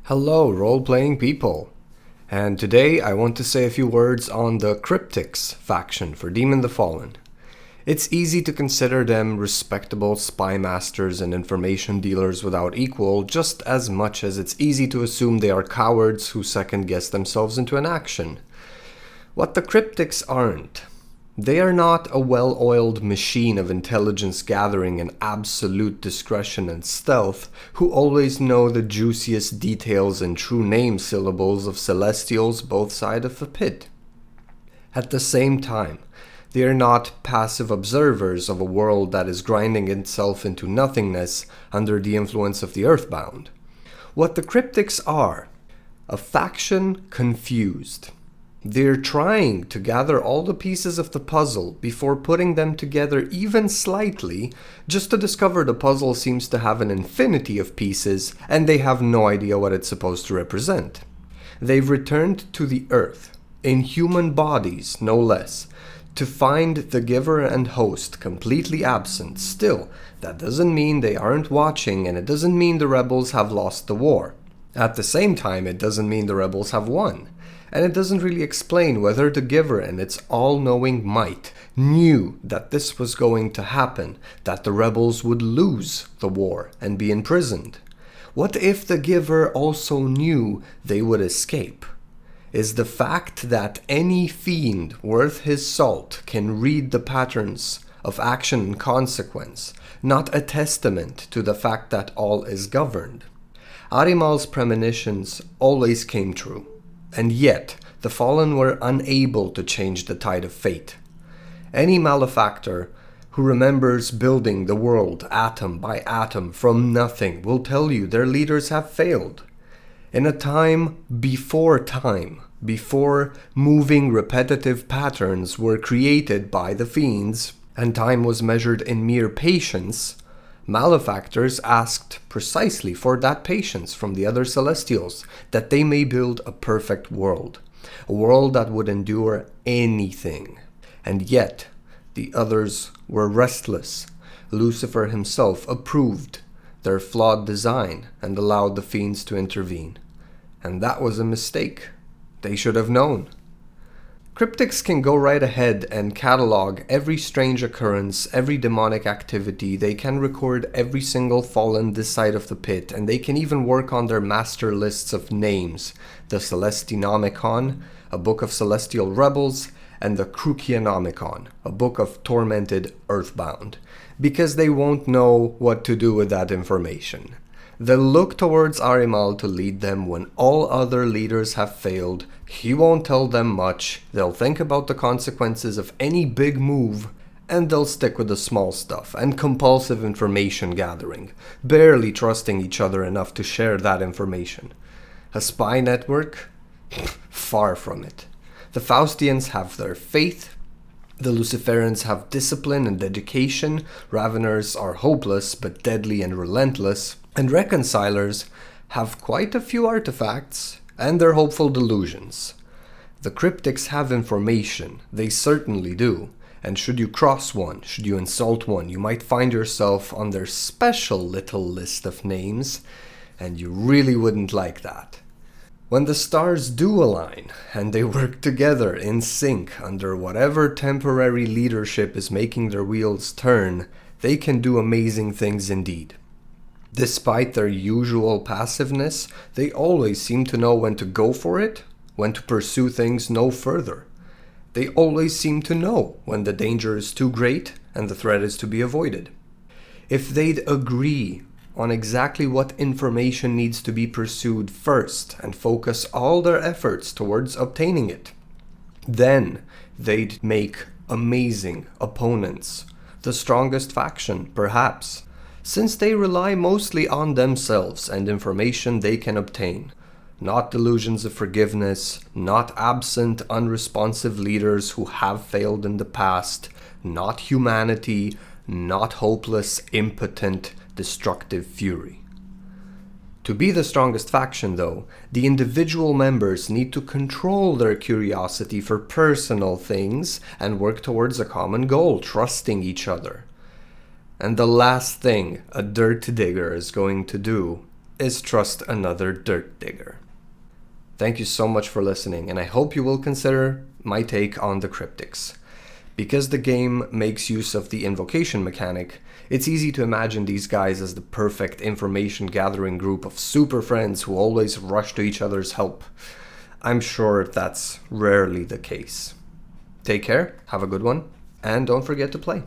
Hello, role-playing people! And today I want to say a few words on the Cryptics faction for Demon the Fallen. It's easy to consider them respectable spy masters and information dealers without equal, just as much as it's easy to assume they are cowards who second-guess themselves into an action. What the Cryptics aren't. They are not a well-oiled machine of intelligence gathering and absolute discretion and stealth who always know the juiciest details and true name syllables of celestials both sides of the pit. At the same time, they are not passive observers of a world that is grinding itself into nothingness under the influence of the earthbound. What the Cryptics are, a faction confused. They're trying to gather all the pieces of the puzzle before putting them together even slightly, just to discover the puzzle seems to have an infinity of pieces and they have no idea what it's supposed to represent. They've returned to the earth, in human bodies no less, to find the giver and host completely absent. Still, that doesn't mean they aren't watching, and it doesn't mean the rebels have lost the war. At the same time, it doesn't mean the rebels have won. And it doesn't really explain whether the giver and its all-knowing might knew that this was going to happen, that the rebels would lose the war and be imprisoned. What if the giver also knew they would escape? Is the fact that any fiend worth his salt can read the patterns of action and consequence not a testament to the fact that all is governed? Ahrimal's premonitions always came true. And yet, the Fallen were unable to change the tide of fate. Any malefactor who remembers building the world atom by atom from nothing will tell you their leaders have failed. In a time, before moving repetitive patterns were created by the fiends, and time was measured in mere patience, malefactors asked precisely for that patience from the other celestials, that they may build a perfect world, a world that would endure anything. And yet, the others were restless. Lucifer himself approved their flawed design and allowed the fiends to intervene. And that was a mistake. They should have known. Cryptics can go right ahead and catalog every strange occurrence, every demonic activity. They can record every single fallen this side of the pit, and they can even work on their master lists of names, the Celestinomicon, a book of celestial rebels, and the Crucianomicon, a book of tormented earthbound, because they won't know what to do with that information. They'll look towards Ahrimal to lead them when all other leaders have failed. He won't tell them much. They'll think about the consequences of any big move, and they'll stick with the small stuff and compulsive information gathering, barely trusting each other enough to share that information. A spy network? Far from it. The Faustians have their faith. The Luciferians have discipline and dedication. Raveners are hopeless but deadly and relentless. And reconcilers have quite a few artifacts and their hopeful delusions. The Cryptics have information, they certainly do, and should you cross one, should you insult one, you might find yourself on their special little list of names, and you really wouldn't like that. When the stars do align, and they work together in sync under whatever temporary leadership is making their wheels turn, they can do amazing things indeed. Despite their usual passiveness, they always seem to know when to go for it, when to pursue things no further. They always seem to know when the danger is too great and the threat is to be avoided. If they'd agree on exactly what information needs to be pursued first and focus all their efforts towards obtaining it, then they'd make amazing opponents, the strongest faction, perhaps. Since they rely mostly on themselves and information they can obtain. Not delusions of forgiveness, not absent, unresponsive leaders who have failed in the past, not humanity, not hopeless, impotent, destructive fury. To be the strongest faction, though, the individual members need to control their curiosity for personal things and work towards a common goal, trusting each other. And the last thing a dirt digger is going to do is trust another dirt digger. Thank you so much for listening, and I hope you will consider my take on the Cryptics. Because the game makes use of the invocation mechanic, it's easy to imagine these guys as the perfect information gathering group of super friends who always rush to each other's help. I'm sure that's rarely the case. Take care, have a good one, and don't forget to play.